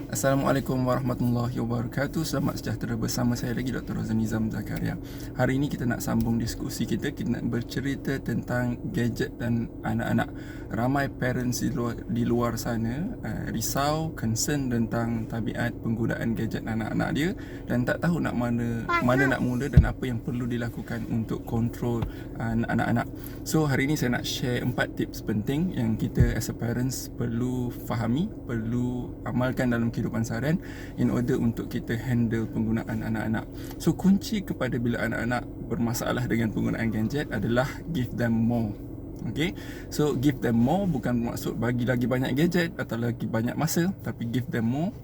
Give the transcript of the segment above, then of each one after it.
Assalamualaikum warahmatullahi wabarakatuh. Selamat sejahtera, bersama saya lagi Dr. Rozan Nizam Zakaria. Hari ini kita nak sambung diskusi kita nak bercerita tentang gadget dan anak-anak. Ramai parents di luar sana risau, concern tentang tabiat penggunaan gadget anak-anak dia dan tak tahu mana nak mula dan apa yang perlu dilakukan untuk kontrol anak-anak. So hari ini saya nak share 4 tips penting yang kita as a parents perlu fahami, perlu amalkan dalam kehidupan seharian in order untuk kita handle penggunaan anak-anak. So kunci kepada bila anak-anak bermasalah dengan penggunaan gadget adalah give them more. Okay, so give them more bukan bermaksud bagi lagi banyak gadget atau lagi banyak masa, tapi give them more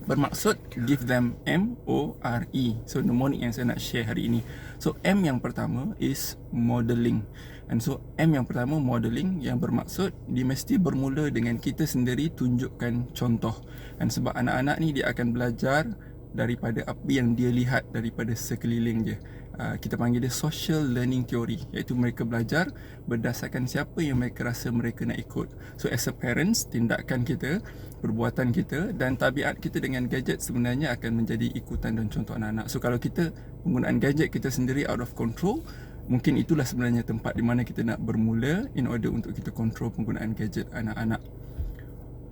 bermaksud give them M-O-R-E. So mnemonic yang saya nak share hari ini. So M yang pertama is modeling. And so M yang pertama modeling, yang bermaksud dia mesti bermula dengan kita sendiri tunjukkan contoh. Dan sebab anak-anak ni dia akan belajar daripada apa yang dia lihat daripada sekeliling dia. Kita panggil dia social learning theory, iaitu mereka belajar berdasarkan siapa yang mereka rasa mereka nak ikut. So as a parents, tindakan kita, perbuatan kita dan tabiat kita dengan gadget sebenarnya akan menjadi ikutan dan contoh anak-anak. So kalau kita penggunaan gadget kita sendiri out of control, mungkin itulah sebenarnya tempat di mana kita nak bermula in order untuk kita kontrol penggunaan gadget anak-anak.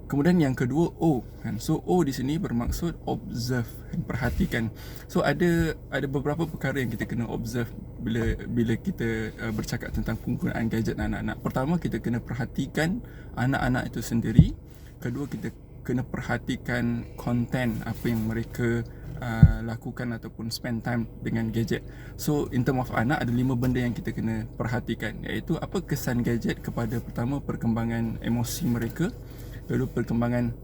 Kemudian yang kedua O, kan? So O di sini bermaksud observe, perhatikan. So ada beberapa perkara yang kita kena observe bila kita bercakap tentang penggunaan gadget anak-anak. Pertama, kita kena perhatikan anak-anak itu sendiri. Kedua, kita kena perhatikan konten apa yang mereka lakukan ataupun spend time dengan gadget. So in term of anak, ada 5 benda yang kita kena perhatikan, iaitu apa kesan gadget kepada, pertama, perkembangan emosi mereka, kedua, perkembangan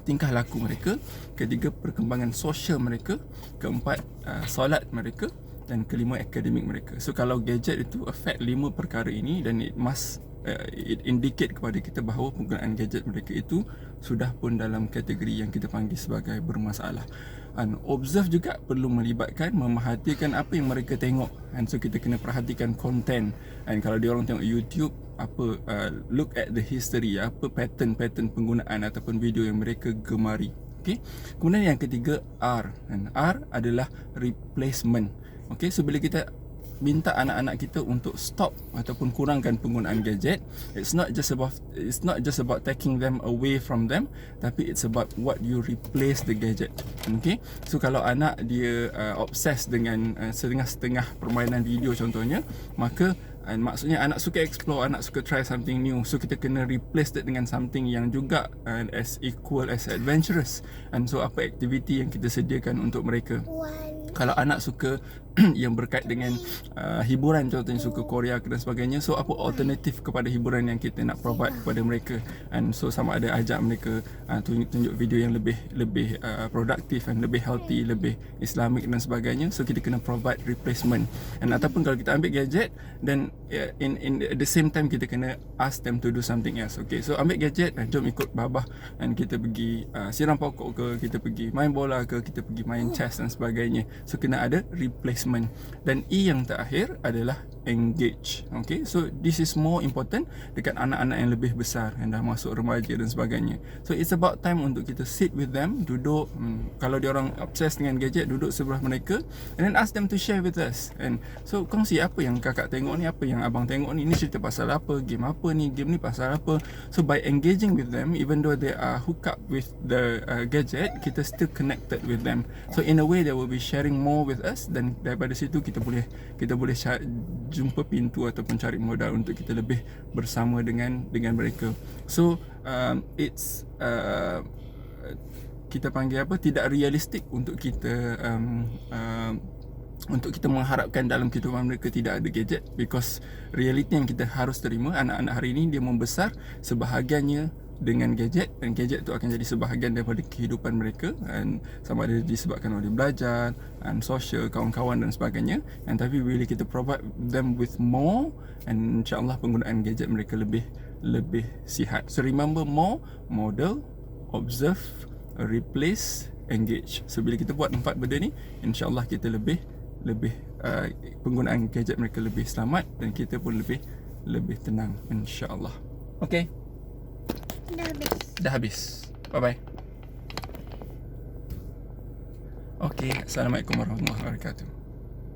tingkah laku mereka, ketiga, perkembangan sosial mereka, keempat, solat mereka, dan kelima, akademik mereka. So kalau gadget itu affect 5 perkara ini, dan it indicate kepada kita bahawa penggunaan gadget mereka itu sudah pun dalam kategori yang kita panggil sebagai bermasalah. And observe juga perlu melibatkan memerhatikan apa yang mereka tengok. And so kita kena perhatikan konten. And kalau dia orang tengok YouTube, look at the history, apa pattern penggunaan ataupun video yang mereka gemari. Okay. Kemudian yang ketiga, R. And R adalah replacement. Okay, so bila kita minta anak-anak kita untuk stop ataupun kurangkan penggunaan gadget, it's not just about taking them away from them, tapi it's about what you replace the gadget. Okay, so kalau anak dia obses dengan setengah-setengah permainan video contohnya, maka maksudnya anak suka explore, anak suka try something new. So kita kena replace that dengan something yang juga as equal as adventurous. And so apa aktiviti yang kita sediakan untuk mereka. Kalau anak suka yang berkait dengan hiburan, contohnya suka Korea dan sebagainya, so apa alternatif kepada hiburan yang kita nak provide kepada mereka. And so sama ada ajak mereka tunjuk video yang lebih produktif dan lebih healthy, lebih Islamic dan sebagainya. So kita kena provide replacement. And ataupun kalau kita ambil gadget, then in at the same time kita kena ask them to do something else. Okay, so ambil gadget, jom ikut babah dan kita pergi siram pokok ke, kita pergi main bola ke, kita pergi main chess dan sebagainya. So kena ada replacement. Dan E yang terakhir adalah engage. Okay, so this is more important dekat anak-anak yang lebih besar, yang dah masuk remaja dan sebagainya. So it's about time untuk kita sit with them, duduk, kalau dia orang obses dengan gadget, duduk sebelah mereka and then ask them to share with us. And so kongsi apa yang kakak tengok ni, apa yang abang tengok ni cerita pasal apa, game apa ni, game ni pasal apa. So by engaging with them, even though they are hooked up with the gadget, kita still connected with them. So in a way they will be sharing more with us, dan daripada situ kita boleh jumpa pintu ataupun cari modal untuk kita lebih bersama dengan mereka. So it's kita panggil apa, tidak realistik untuk kita mengharapkan dalam kehidupan mereka tidak ada gadget, because realiti yang kita harus terima, anak-anak hari ini dia membesar sebahagiannya dengan gadget, dan gadget tu akan jadi sebahagian daripada kehidupan mereka, dan sama ada disebabkan oleh belajar dan sosial, kawan-kawan dan sebagainya. Dan tapi bila kita provide them with more, and insyaAllah penggunaan gadget mereka lebih sihat. So remember, more, model, observe, replace, engage. So bila kita buat 4 benda ni, insyaAllah kita lebih penggunaan gadget mereka lebih selamat, dan kita pun lebih tenang, insyaAllah. Okay, Dah habis. dah habis. Bye bye. Okey, Assalamualaikum warahmatullahi wabarakatuh.